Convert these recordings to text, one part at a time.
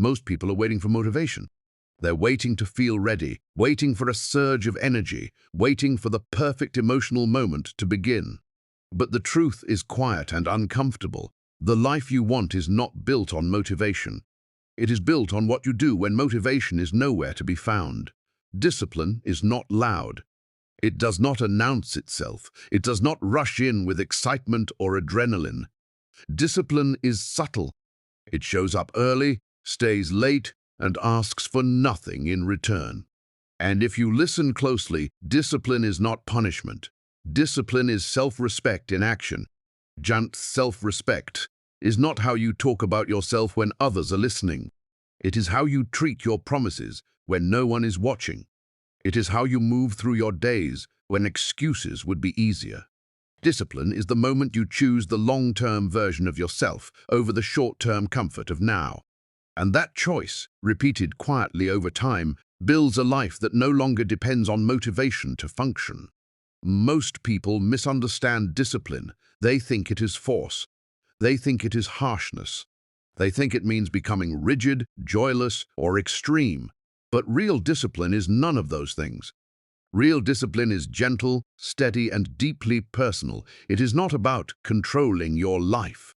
Most people are waiting for motivation. They're waiting to feel ready, waiting for a surge of energy, waiting for the perfect emotional moment to begin. But the truth is quiet and uncomfortable. The life you want is not built on motivation. It is built on what you do when motivation is nowhere to be found. Discipline is not loud. It does not announce itself. It does not rush in with excitement or adrenaline. Discipline is subtle. It shows up early, stays late, and asks for nothing in return. And if you listen closely, discipline is not punishment. Discipline is self-respect in action. Just self-respect is not how you talk about yourself when others are listening. It is how you treat your promises when no one is watching. It is how you move through your days when excuses would be easier. Discipline is the moment you choose the long-term version of yourself over the short-term comfort of now. And that choice, repeated quietly over time, builds a life that no longer depends on motivation to function. Most people misunderstand discipline. They think it is force. They think it is harshness. They think it means becoming rigid, joyless, or extreme. But real discipline is none of those things. Real discipline is gentle, steady, and deeply personal. It is not about controlling your life.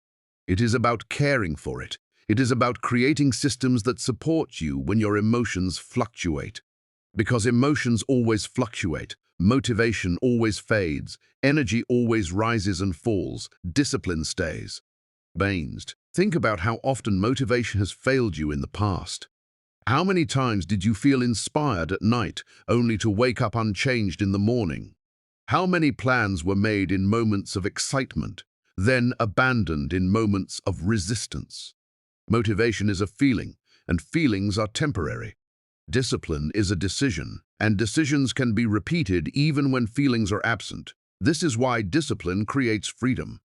It is about caring for it. It is about creating systems that support you when your emotions fluctuate. Because emotions always fluctuate, motivation always fades, energy always rises and falls, discipline stays. Baines, think about how often motivation has failed you in the past. How many times did you feel inspired at night, only to wake up unchanged in the morning? How many plans were made in moments of excitement, then abandoned in moments of resistance? Motivation is a feeling, and feelings are temporary. Discipline is a decision, and decisions can be repeated even when feelings are absent. This is why discipline creates freedom.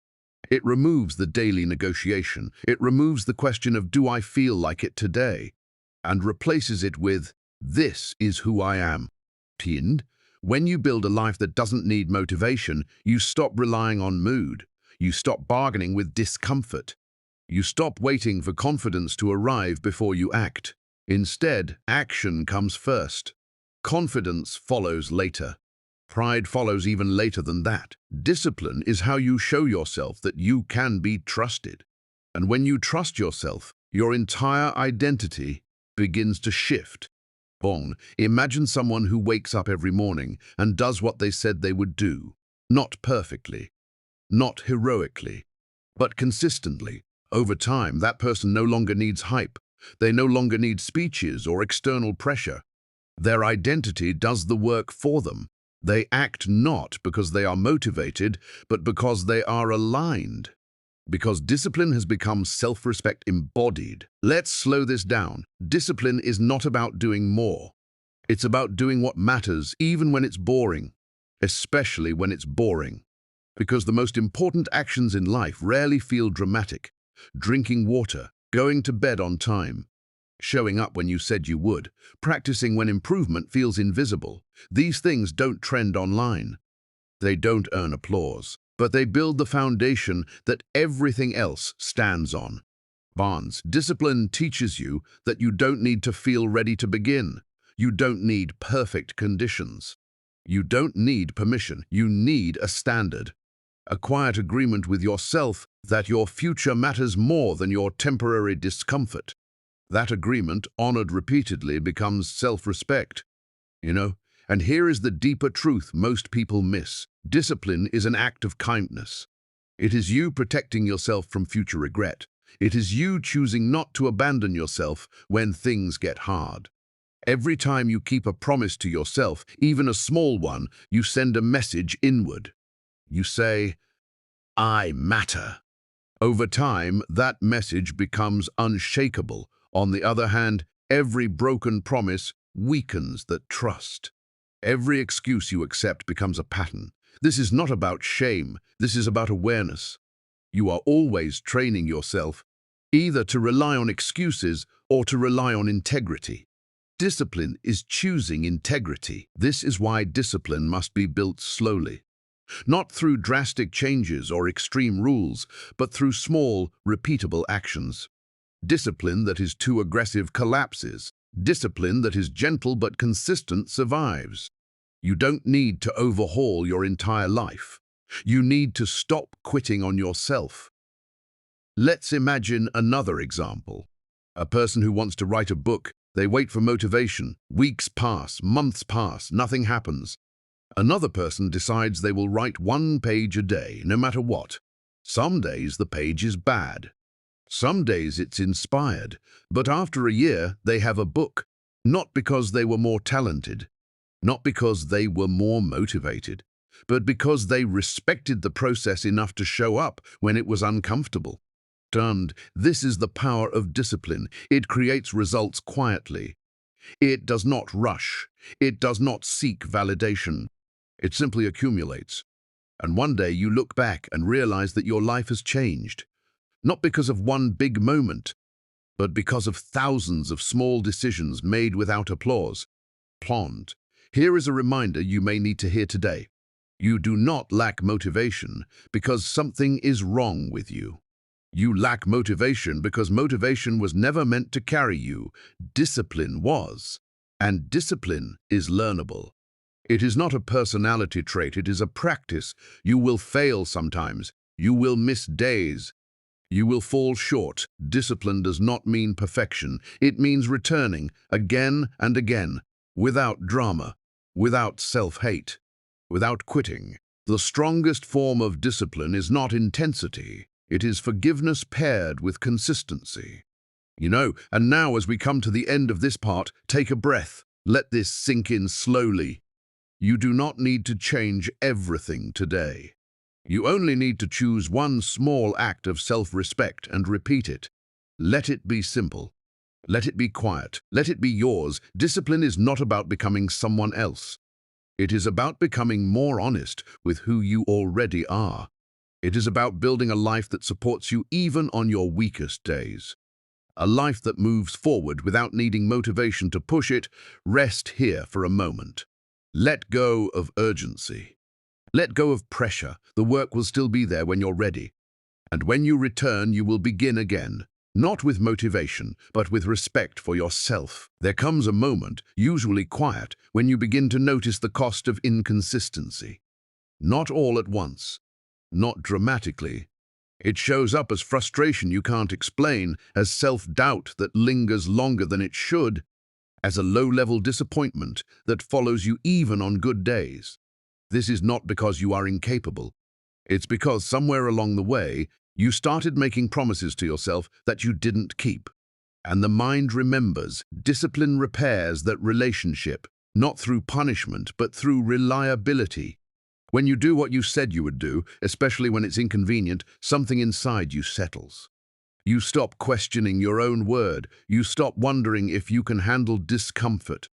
It removes the daily negotiation. It removes the question of, do I feel like it today? And replaces it with, this is who I am. When you build a life that doesn't need motivation, you stop relying on mood. You stop bargaining with discomfort. You stop waiting for confidence to arrive before you act. Instead, action comes first. Confidence follows later. Pride follows even later than that. Discipline is how you show yourself that you can be trusted. And when you trust yourself, your entire identity begins to shift. Imagine someone who wakes up every morning and does what they said they would do. Not perfectly, not heroically, but consistently. Over time, that person no longer needs hype. They no longer need speeches or external pressure. Their identity does the work for them. They act not because they are motivated, but because they are aligned. Because discipline has become self-respect embodied. Let's slow this down. Discipline is not about doing more. It's about doing what matters, even when it's boring, especially when it's boring. Because the most important actions in life rarely feel dramatic. Drinking water, going to bed on time, showing up when you said you would, practicing when improvement feels invisible. These things don't trend online. They don't earn applause, but they build the foundation that everything else stands on. Discipline teaches you that you don't need to feel ready to begin. You don't need perfect conditions. You don't need permission. You need a standard. A quiet agreement with yourself that your future matters more than your temporary discomfort. That agreement, honored repeatedly, becomes self-respect. And here is the deeper truth most people miss. Discipline is an act of kindness. It is you protecting yourself from future regret. It is you choosing not to abandon yourself when things get hard. Every time you keep a promise to yourself, even a small one, you send a message inward. You say, I matter. Over time, that message becomes unshakable. On the other hand, every broken promise weakens that trust. Every excuse you accept becomes a pattern. This is not about shame. This is about awareness. You are always training yourself either to rely on excuses or to rely on integrity. Discipline is choosing integrity. This is why discipline must be built slowly. Not through drastic changes or extreme rules, but through small, repeatable actions. Discipline that is too aggressive collapses. Discipline that is gentle but consistent survives. You don't need to overhaul your entire life. You need to stop quitting on yourself. Let's imagine another example. A person who wants to write a book, they wait for motivation. Weeks pass, months pass, nothing happens. Another person decides they will write 1 page a day, no matter what. Some days the page is bad. Some days it's inspired. But after a year, they have a book. Not because they were more talented, not because they were more motivated, but because they respected the process enough to show up when it was uncomfortable. And this is the power of discipline. It creates results quietly. It does not rush. It does not seek validation. It simply accumulates. And one day you look back and realize that your life has changed. Not because of one big moment, but because of thousands of small decisions made without applause. Planned. Here is a reminder you may need to hear today. You do not lack motivation because something is wrong with you. You lack motivation because motivation was never meant to carry you. Discipline was. And discipline is learnable. It is not a personality trait, it is a practice. You will fail sometimes. You will miss days. You will fall short. Discipline does not mean perfection. It means returning again and again, without drama, without self-hate, without quitting. The strongest form of discipline is not intensity. It is forgiveness paired with consistency. And now as we come to the end of this part, take a breath. Let this sink in slowly. You do not need to change everything today. You only need to choose one small act of self-respect and repeat it. Let it be simple. Let it be quiet. Let it be yours. Discipline is not about becoming someone else. It is about becoming more honest with who you already are. It is about building a life that supports you even on your weakest days. A life that moves forward without needing motivation to push it. Rest here for a moment. Let go of urgency. Let go of pressure. The work will still be there when you're ready. And when you return, you will begin again. Not with motivation, but with respect for yourself. There comes a moment, usually quiet, when you begin to notice the cost of inconsistency. Not all at once. Not dramatically. It shows up as frustration you can't explain, as self-doubt that lingers longer than it should, as a low-level disappointment that follows you even on good days. This is not because you are incapable. It's because somewhere along the way, you started making promises to yourself that you didn't keep. And the mind remembers. Discipline repairs that relationship, not through punishment, but through reliability. When you do what you said you would do, especially when it's inconvenient, something inside you settles. You stop questioning your own word. You stop wondering if you can handle discomfort.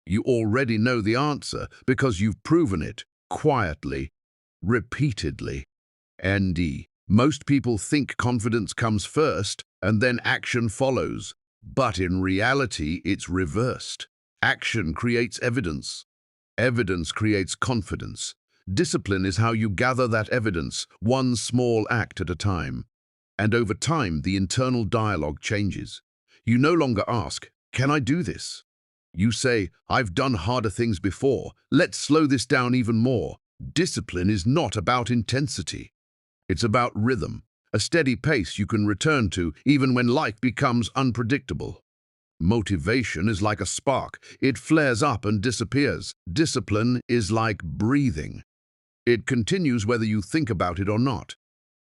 You already know the answer because you've proven it, quietly, repeatedly. Most people think confidence comes first and then action follows. But in reality, it's reversed. Action creates evidence. Evidence creates confidence. Discipline is how you gather that evidence, one small act at a time. And over time, the internal dialogue changes. You no longer ask, "Can I do this?" You say, "I've done harder things before. Let's slow this down even more." Discipline is not about intensity. It's about rhythm, a steady pace you can return to even when life becomes unpredictable. Motivation is like a spark. It flares up and disappears. Discipline is like breathing. It continues whether you think about it or not.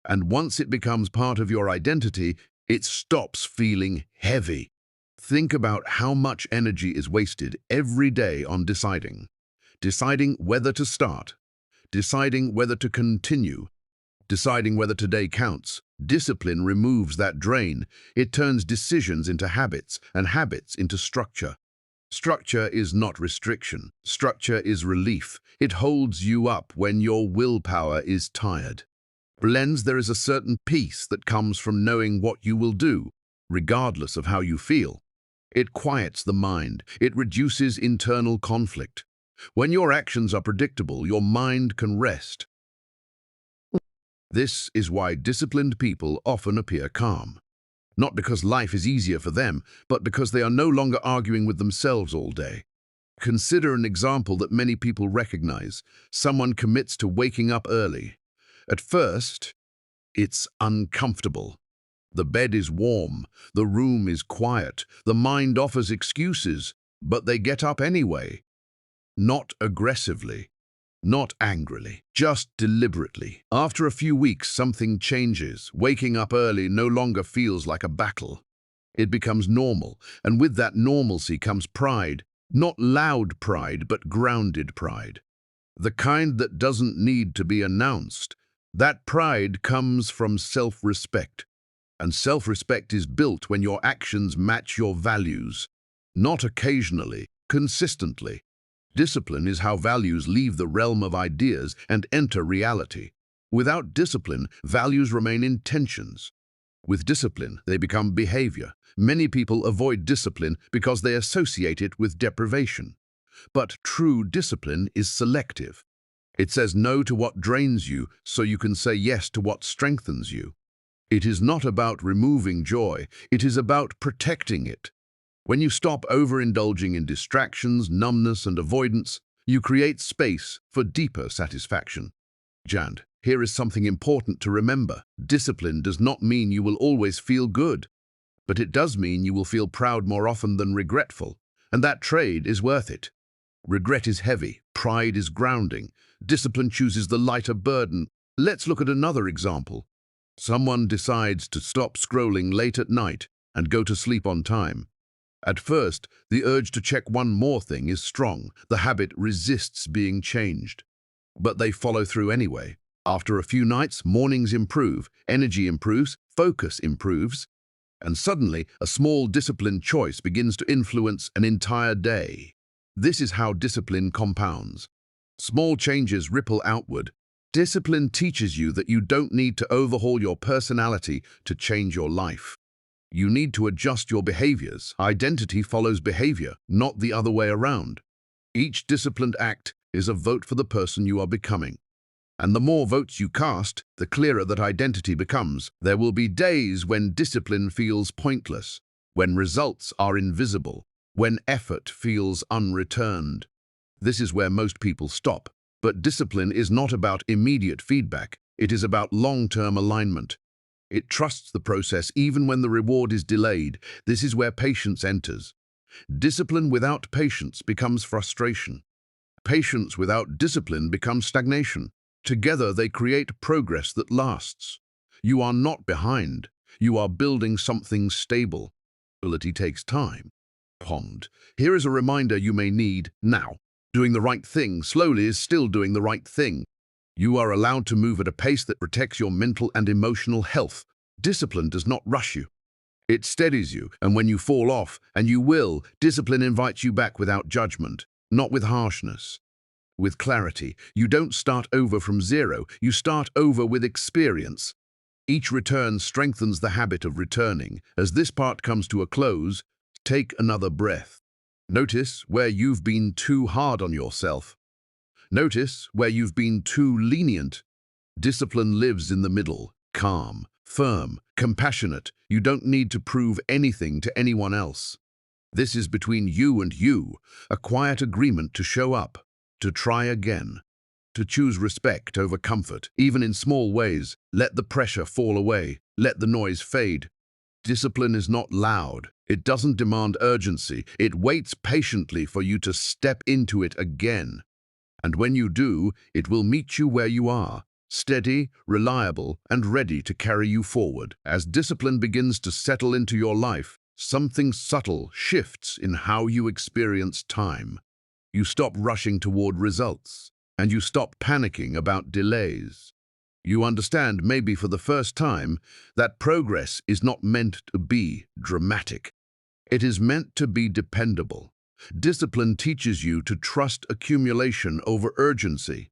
And once it becomes part of your identity, it stops feeling heavy. Think about how much energy is wasted every day on deciding. Deciding whether to start. Deciding whether to continue. Deciding whether today counts. Discipline removes that drain. It turns decisions into habits and habits into structure. Structure is not restriction. Structure is relief. It holds you up when your willpower is tired. There is a certain peace that comes from knowing what you will do, regardless of how you feel. It quiets the mind. It reduces internal conflict. When your actions are predictable, your mind can rest. This is why disciplined people often appear calm. Not because life is easier for them, but because they are no longer arguing with themselves all day. Consider an example that many people recognize. Someone commits to waking up early. At first, it's uncomfortable. The bed is warm, the room is quiet, the mind offers excuses, but they get up anyway. Not aggressively, not angrily, just deliberately. After a few weeks, something changes. Waking up early no longer feels like a battle. It becomes normal, and with that normalcy comes pride. Not loud pride, but grounded pride. The kind that doesn't need to be announced. That pride comes from self-respect. And self-respect is built when your actions match your values. Not occasionally, consistently. Discipline is how values leave the realm of ideas and enter reality. Without discipline, values remain intentions. With discipline, they become behavior. Many people avoid discipline because they associate it with deprivation. But true discipline is selective. It says no to what drains you so you can say yes to what strengthens you. It is not about removing joy, it is about protecting it. When you stop overindulging in distractions, numbness, and avoidance, you create space for deeper satisfaction. And here is something important to remember. Discipline does not mean you will always feel good, but it does mean you will feel proud more often than regretful, and that trade is worth it. Regret is heavy, pride is grounding, discipline chooses the lighter burden. Let's look at another example. Someone decides to stop scrolling late at night and go to sleep on time. At first, the urge to check one more thing is strong. The habit resists being changed. But they follow through anyway. After a few nights, mornings improve, energy improves, focus improves, and suddenly a small disciplined choice begins to influence an entire day. This is how discipline compounds. Small changes ripple outward. Discipline teaches you that you don't need to overhaul your personality to change your life. You need to adjust your behaviors. Identity follows behavior, not the other way around. Each disciplined act is a vote for the person you are becoming. And the more votes you cast, the clearer that identity becomes. There will be days when discipline feels pointless, when results are invisible, when effort feels unreturned. This is where most people stop. But discipline is not about immediate feedback. It is about long-term alignment. It trusts the process even when the reward is delayed. This is where patience enters. Discipline without patience becomes frustration. Patience without discipline becomes stagnation. Together they create progress that lasts. You are not behind. You are building something stable. Stability takes time. Here is a reminder you may need now. Doing the right thing slowly is still doing the right thing. You are allowed to move at a pace that protects your mental and emotional health. Discipline does not rush you. It steadies you, and when you fall off, and you will, discipline invites you back without judgment, not with harshness. With clarity, you don't start over from zero, you start over with experience. Each return strengthens the habit of returning. As this part comes to a close, take another breath. Notice where you've been too hard on yourself. Notice where you've been too lenient. Discipline lives in the middle, calm, firm, compassionate. You don't need to prove anything to anyone else. This is between you and you, a quiet agreement to show up, to try again, to choose respect over comfort, even in small ways. Let the pressure fall away, let the noise fade. Discipline is not loud. It doesn't demand urgency. It waits patiently for you to step into it again. And when you do, it will meet you where you are, steady, reliable, and ready to carry you forward. As discipline begins to settle into your life, something subtle shifts in how you experience time. You stop rushing toward results, and you stop panicking about delays. You understand, maybe for the first time, that progress is not meant to be dramatic. It is meant to be dependable. Discipline teaches you to trust accumulation over urgency.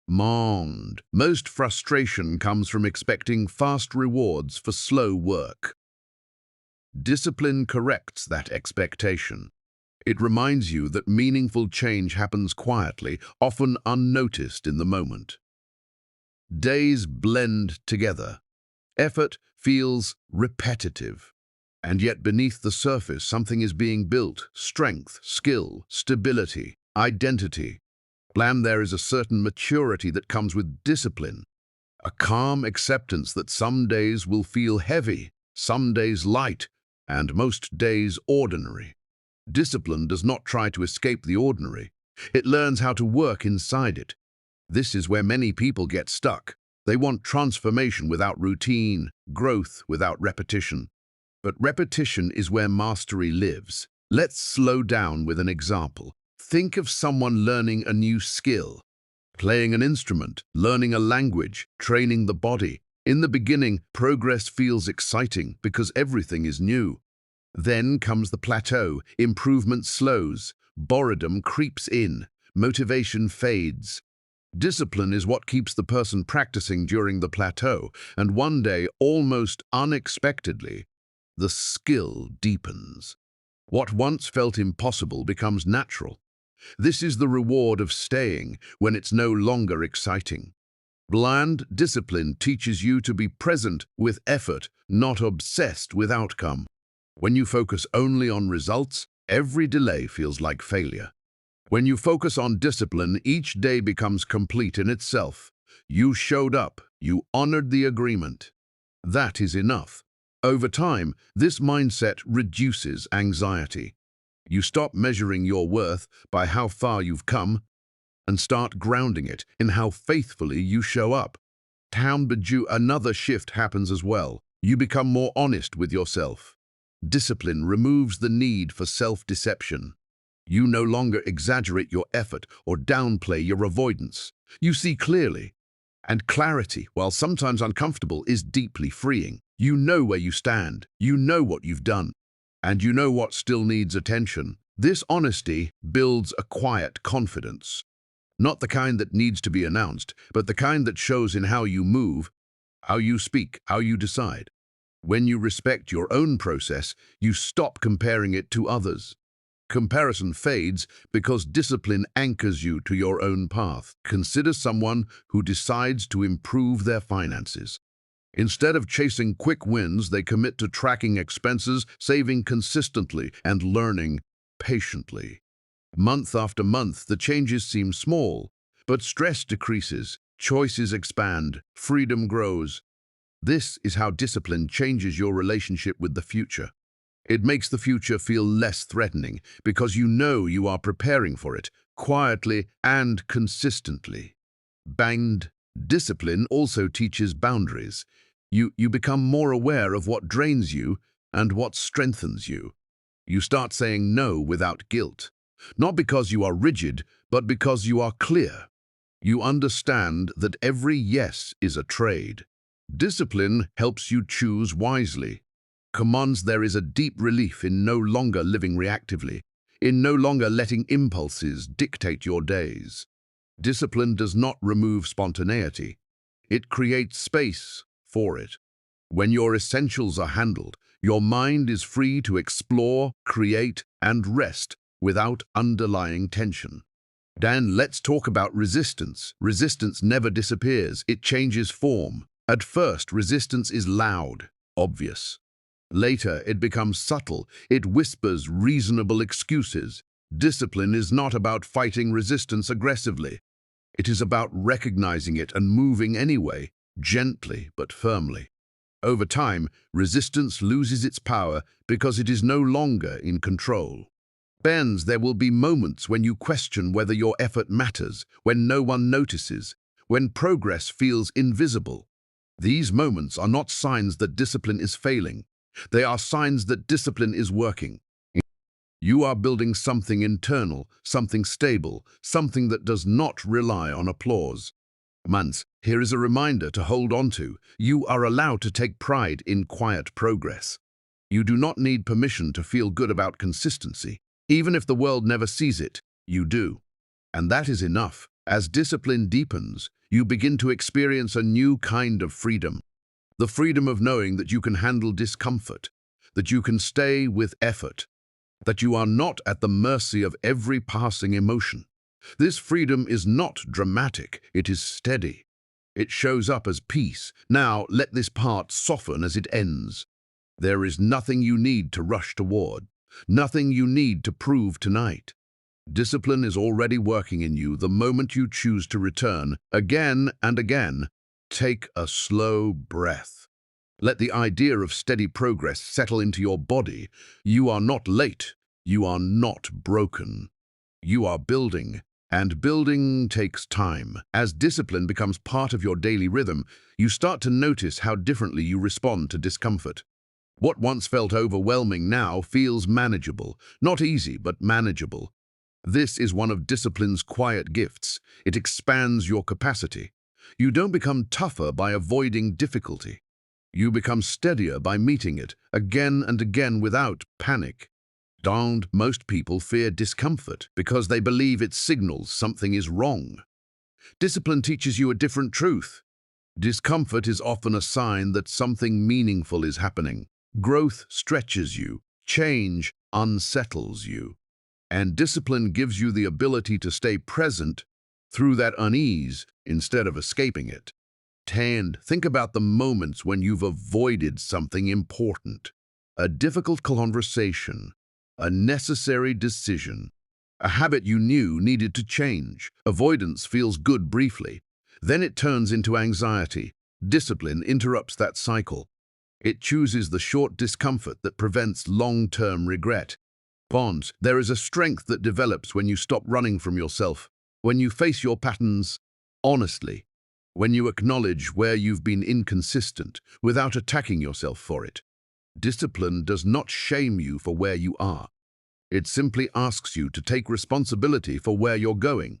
Most frustration comes from expecting fast rewards for slow work. Discipline corrects that expectation. It reminds you that meaningful change happens quietly, often unnoticed in the moment. Days blend together. Effort feels repetitive. And yet beneath the surface, something is being built: strength, skill, stability, identity. There is a certain maturity that comes with discipline, a calm acceptance that some days will feel heavy, some days light, and most days ordinary. Discipline does not try to escape the ordinary. It learns how to work inside it. This is where many people get stuck. They want transformation without routine, growth without repetition. But repetition is where mastery lives. Let's slow down with an example. Think of someone learning a new skill, playing an instrument, learning a language, training the body. In the beginning, progress feels exciting because everything is new. Then comes the plateau. Improvement slows, boredom creeps in, motivation fades. Discipline is what keeps the person practicing during the plateau, and one day, almost unexpectedly, the skill deepens. What once felt impossible becomes natural. This is the reward of staying when it's no longer exciting. Bland discipline teaches you to be present with effort, not obsessed with outcome. When you focus only on results, every delay feels like failure. When you focus on discipline, each day becomes complete in itself. You showed up, you honored the agreement. That is enough. Over time, this mindset reduces anxiety. You stop measuring your worth by how far you've come and start grounding it in how faithfully you show up. Another shift happens as well. You become more honest with yourself. Discipline removes the need for self-deception. You no longer exaggerate your effort or downplay your avoidance. You see clearly. And clarity, while sometimes uncomfortable, is deeply freeing. You know where you stand, you know what you've done, and you know what still needs attention. This honesty builds a quiet confidence. Not the kind that needs to be announced, but the kind that shows in how you move, how you speak, how you decide. When you respect your own process, you stop comparing it to others. Comparison fades because discipline anchors you to your own path. Consider someone who decides to improve their finances. Instead of chasing quick wins, they commit to tracking expenses, saving consistently, and learning patiently. Month after month, the changes seem small, but stress decreases, choices expand, freedom grows. This is how discipline changes your relationship with the future. It makes the future feel less threatening because you know you are preparing for it, quietly and consistently. Banged discipline also teaches boundaries. You become more aware of what drains you and what strengthens you. You start saying no without guilt, not because you are rigid, but because you are clear. You understand that every yes is a trade. Discipline helps you choose wisely. Commands there is a deep relief in no longer living reactively, in no longer letting impulses dictate your days. Discipline does not remove spontaneity. It creates space for it. When your essentials are handled, your mind is free to explore, create, and rest without underlying tension. Dan, let's talk about resistance. Resistance never disappears. It changes form. At first, resistance is loud, obvious. Later, it becomes subtle. It whispers reasonable excuses. Discipline is not about fighting resistance aggressively. It is about recognizing it and moving anyway, gently but firmly. Over time, resistance loses its power because it is no longer in control. There will be moments when you question whether your effort matters, when no one notices, when progress feels invisible. These moments are not signs that discipline is failing. They are signs that discipline is working. You are building something internal, something stable, something that does not rely on applause. Here is a reminder to hold on to. You are allowed to take pride in quiet progress. You do not need permission to feel good about consistency. Even if the world never sees it, you do. And that is enough. As discipline deepens, you begin to experience a new kind of freedom. The freedom of knowing that you can handle discomfort, that you can stay with effort, that you are not at the mercy of every passing emotion. This freedom is not dramatic, it is steady. It shows up as peace. Now let this part soften as it ends. There is nothing you need to rush toward, nothing you need to prove tonight. Discipline is already working in you the moment you choose to return, again and again. Take a slow breath. Let the idea of steady progress settle into your body. You are not late. You are not broken. You are building, and building takes time. As discipline becomes part of your daily rhythm, you start to notice how differently you respond to discomfort. What once felt overwhelming now feels manageable. Not easy, but manageable. This is one of discipline's quiet gifts. It expands your capacity. You don't become tougher by avoiding difficulty. You become steadier by meeting it, again and again without panic. Most people fear discomfort because they believe it signals something is wrong. Discipline teaches you a different truth. Discomfort is often a sign that something meaningful is happening. Growth stretches you, change unsettles you, and discipline gives you the ability to stay present through that unease instead of escaping it. Think about the moments when you've avoided something important, a difficult conversation, a necessary decision, a habit you knew needed to change. Avoidance feels good briefly. Then it turns into anxiety. Discipline interrupts that cycle. It chooses the short discomfort that prevents long-term regret. There is a strength that develops when you stop running from yourself, when you face your patterns honestly, when you acknowledge where you've been inconsistent without attacking yourself for it. Discipline does not shame you for where you are. It simply asks you to take responsibility for where you're going.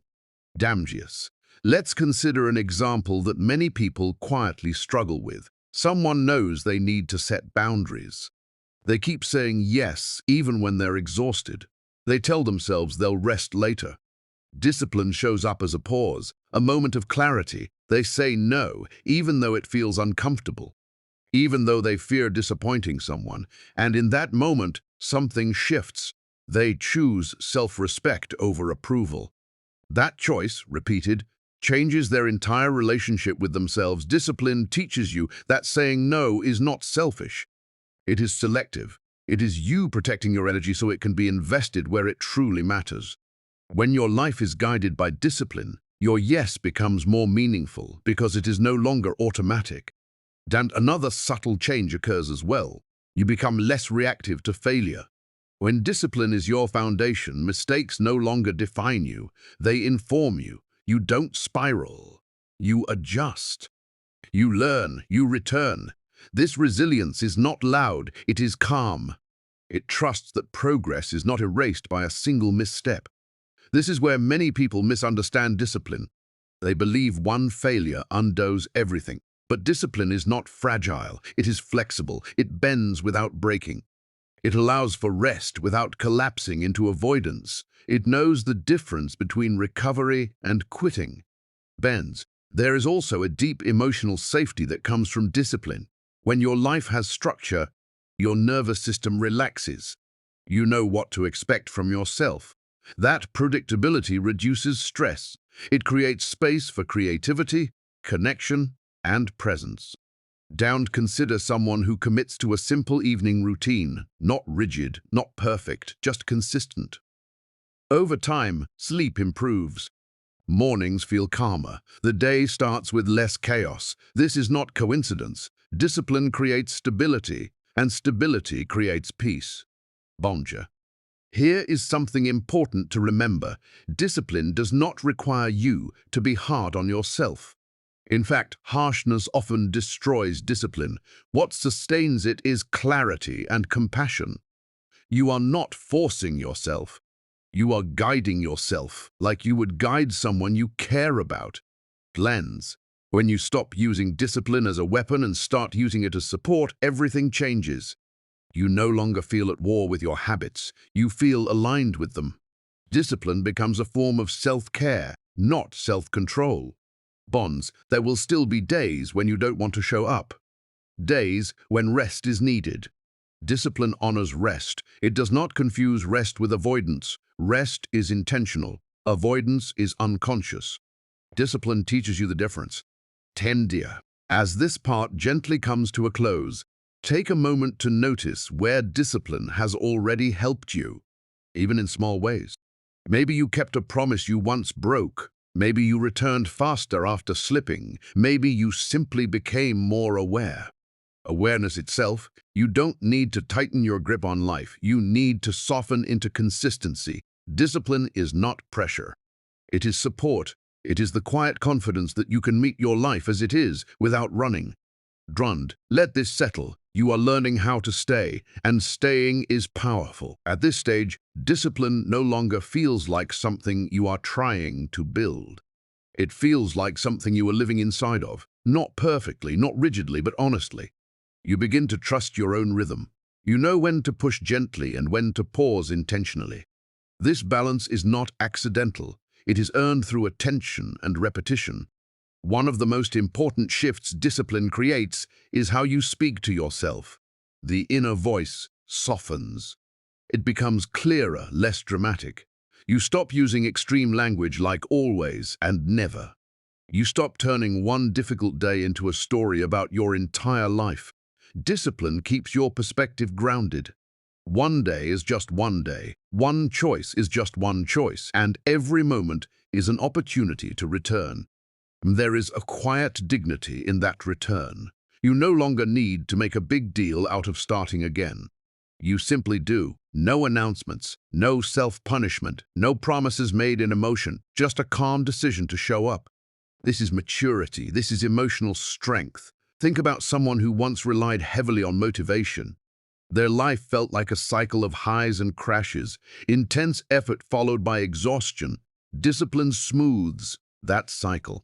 Damgius. Let's consider an example that many people quietly struggle with. Someone knows they need to set boundaries. They keep saying yes, even when they're exhausted. They tell themselves they'll rest later. Discipline shows up as a pause, a moment of clarity. They say no, even though it feels uncomfortable, even though they fear disappointing someone. And in that moment, something shifts. They choose self-respect over approval. That choice, repeated, changes their entire relationship with themselves. Discipline teaches you that saying no is not selfish. It is selective. It is you protecting your energy so it can be invested where it truly matters. When your life is guided by discipline, your yes becomes more meaningful because it is no longer automatic. And another subtle change occurs as well. You become less reactive to failure. When discipline is your foundation, mistakes no longer define you. They inform you. You don't spiral. You adjust. You learn. You return. This resilience is not loud. It is calm. It trusts that progress is not erased by a single misstep. This is where many people misunderstand discipline. They believe one failure undoes everything. But discipline is not fragile. It is flexible. It bends without breaking. It allows for rest without collapsing into avoidance. It knows the difference between recovery and quitting. There is also a deep emotional safety that comes from discipline. When your life has structure, your nervous system relaxes. You know what to expect from yourself. That predictability reduces stress. It creates space for creativity, connection, and presence. Consider someone who commits to a simple evening routine, not rigid, not perfect, just consistent. Over time, sleep improves. Mornings feel calmer. The day starts with less chaos. This is not coincidence. Discipline creates stability, and stability creates peace. Bonja. Here is something important to remember. Discipline does not require you to be hard on yourself. In fact, harshness often destroys discipline. What sustains it is clarity and compassion. You are not forcing yourself. You are guiding yourself like you would guide someone you care about. When you stop using discipline as a weapon and start using it as support, everything changes. You no longer feel at war with your habits. You feel aligned with them. Discipline becomes a form of self-care, not self-control. There will still be days when you don't want to show up. Days when rest is needed. Discipline honors rest. It does not confuse rest with avoidance. Rest is intentional. Avoidance is unconscious. Discipline teaches you the difference. As this part gently comes to a close, Take a moment to notice where discipline has already helped you, even in small ways. Maybe you kept a promise you once broke. Maybe you returned faster after slipping. Maybe you simply became more aware. Awareness itself, you don't need to tighten your grip on life. You need to soften into consistency. Discipline is not pressure. It is support. It is the quiet confidence that you can meet your life as it is without running. Drund, let this settle. You are learning how to stay, and staying is powerful. At this stage, discipline no longer feels like something you are trying to build. It feels like something you are living inside of, not perfectly, not rigidly, but honestly. You begin to trust your own rhythm. You know when to push gently and when to pause intentionally. This balance is not accidental. It is earned through attention and repetition. One of the most important shifts discipline creates is how you speak to yourself. The inner voice softens. It becomes clearer, less dramatic. You stop using extreme language like always and never. You stop turning one difficult day into a story about your entire life. Discipline keeps your perspective grounded. One day is just one day. One choice is just one choice, and every moment is an opportunity to return. There is a quiet dignity in that return. You no longer need to make a big deal out of starting again. You simply do. No announcements, no self-punishment, no promises made in emotion, just a calm decision to show up. This is maturity. This is emotional strength. Think about someone who once relied heavily on motivation. Their life felt like a cycle of highs and crashes, intense effort followed by exhaustion. Discipline smooths that cycle.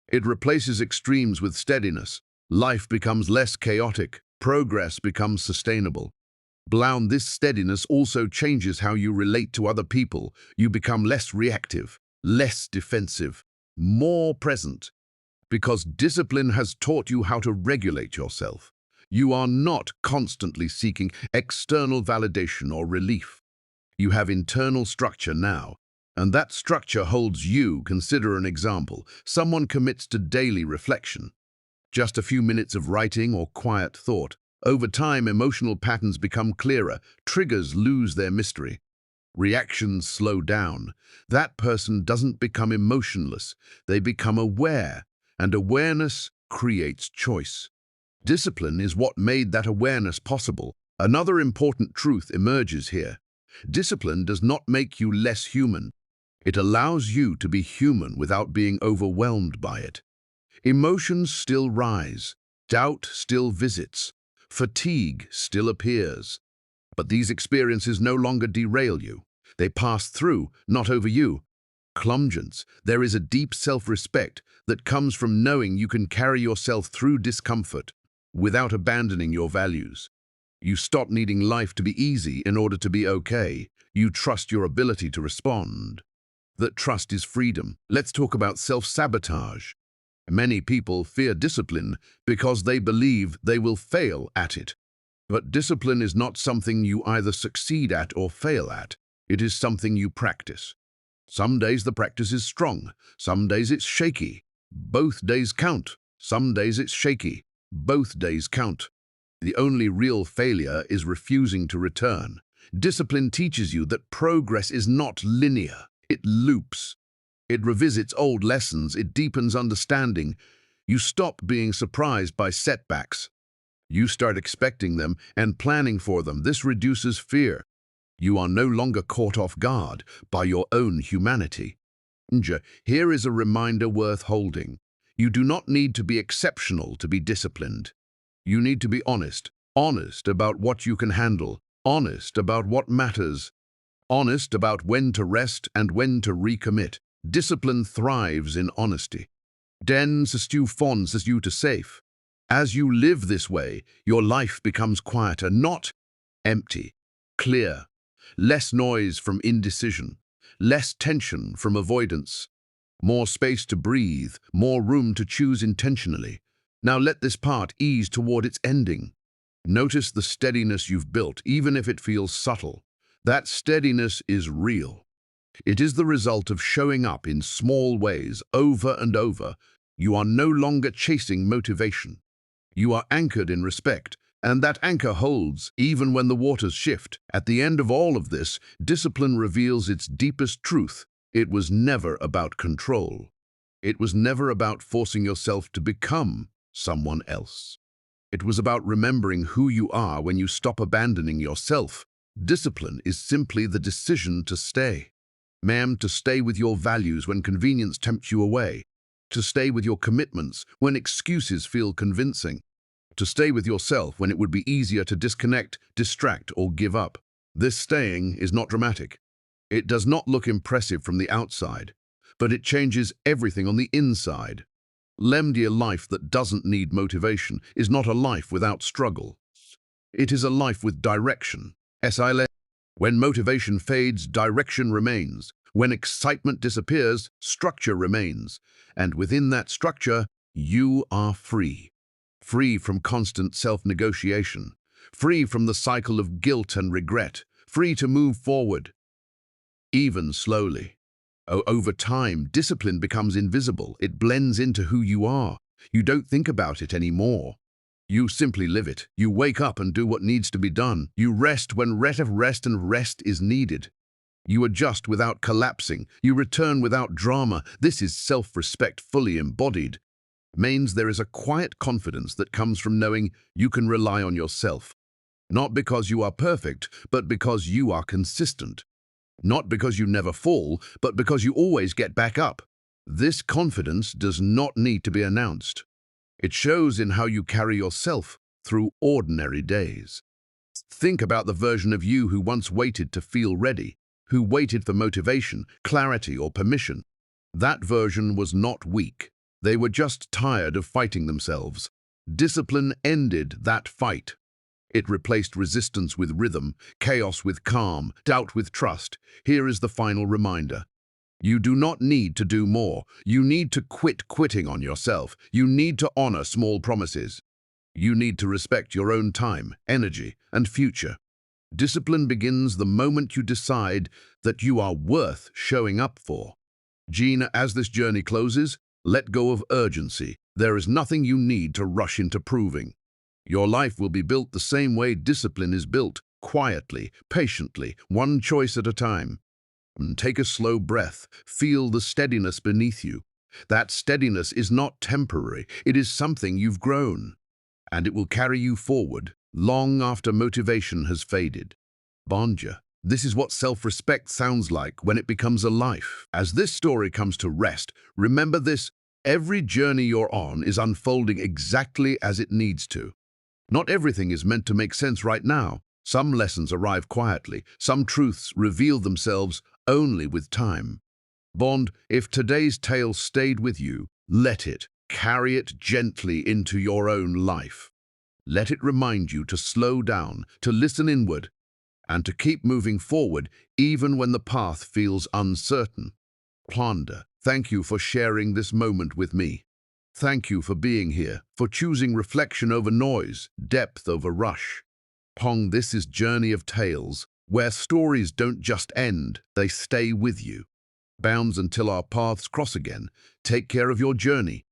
It replaces extremes with steadiness. Life becomes less chaotic. Progress becomes sustainable. Blown, this steadiness also changes how you relate to other people. You become less reactive, less defensive, more present. Because discipline has taught you how to regulate yourself. You are not constantly seeking external validation or relief. You have internal structure now, and that structure holds you. Consider an example. Someone commits to daily reflection. Just a few minutes of writing or quiet thought. Over time, emotional patterns become clearer. Triggers lose their mystery. Reactions slow down. That person doesn't become emotionless. They become aware, and awareness creates choice. Discipline is what made that awareness possible. Another important truth emerges here. Discipline does not make you less human. It allows you to be human without being overwhelmed by it. Emotions still rise. Doubt still visits. Fatigue still appears. But these experiences no longer derail you. They pass through, not over you. Clumsance, there is a deep self-respect that comes from knowing you can carry yourself through discomfort without abandoning your values. You stop needing life to be easy in order to be okay. You trust your ability to respond. That trust is freedom. Let's talk about self-sabotage. Many people fear discipline because they believe they will fail at it. But discipline is not something you either succeed at or fail at. It is something you practice. Some days the practice is strong. Some days it's shaky. Both days count. Some days it's shaky. Both days count. The only real failure is refusing to return. Discipline teaches you that progress is not linear. It loops. It revisits old lessons. It deepens understanding. You stop being surprised by setbacks. You start expecting them and planning for them. This reduces fear. You are no longer caught off guard by your own humanity. Here is a reminder worth holding. You do not need to be exceptional to be disciplined. You need to be honest. Honest about what you can handle. Honest about what matters. Honest about when to rest and when to recommit. Discipline thrives in honesty. Den stew fons as you to safe. As you live this way, your life becomes quieter, not empty, clear. Less noise from indecision, less tension from avoidance, more space to breathe, more room to choose intentionally. Now let this part ease toward its ending. Notice the steadiness you've built, even if it feels subtle. That steadiness is real. It is the result of showing up in small ways over and over. You are no longer chasing motivation. You are anchored in respect, And that anchor holds even when the waters shift. At the end of all of this, discipline reveals its deepest truth. It was never about control. It was never about forcing yourself to become someone else. It was about remembering who you are when you stop abandoning yourself. Discipline is simply the decision to stay. Ma'am, to stay with your values when convenience tempts you away. To stay with your commitments when excuses feel convincing. To stay with yourself when it would be easier to disconnect, distract, or give up. This staying is not dramatic. It does not look impressive from the outside, but it changes everything on the inside. A life that doesn't need motivation is not a life without struggle. It is a life with direction. When motivation fades, direction remains. When excitement disappears, structure remains. And within that structure, you are free. Free from constant self-negotiation. Free from the cycle of guilt and regret. Free to move forward, even slowly. Over time, discipline becomes invisible. It blends into who you are. You don't think about it anymore. You simply live it. You wake up and do what needs to be done. You rest when rest is needed. You adjust without collapsing. You return without drama. This is self-respect fully embodied. Means there is a quiet confidence that comes from knowing you can rely on yourself. Not because you are perfect, but because you are consistent. Not because you never fall, but because you always get back up. This confidence does not need to be announced. It shows in how you carry yourself through ordinary days. Think about the version of you who once waited to feel ready, who waited for motivation, clarity, or permission. That version was not weak. They were just tired of fighting themselves. Discipline ended that fight. It replaced resistance with rhythm, chaos with calm, doubt with trust. Here is the final reminder. You do not need to do more. You need to quit quitting on yourself. You need to honor small promises. You need to respect your own time, energy, and future. Discipline begins the moment you decide that you are worth showing up for. Gina, as this journey closes, let go of urgency. There is nothing you need to rush into proving. Your life will be built the same way discipline is built, quietly, patiently, one choice at a time. Take a slow breath. Feel the steadiness beneath you. That steadiness is not temporary. It is something you've grown. And it will carry you forward, long after motivation has faded. Bonja, this is what self-respect sounds like when it becomes a life. As this story comes to rest, remember this: every journey you're on is unfolding exactly as it needs to. Not everything is meant to make sense right now. Some lessons arrive quietly. Some truths reveal themselves only with time. Bond, if today's tale stayed with you, let it. Carry it gently into your own life. Let it remind you to slow down, to listen inward, and to keep moving forward even when the path feels uncertain. Planda, thank you for sharing this moment with me. Thank you for being here, for choosing reflection over noise, depth over rush. Pong, this is Journey of Tales, where stories don't just end, they stay with you. Bounds until our paths cross again. Take care of your journey,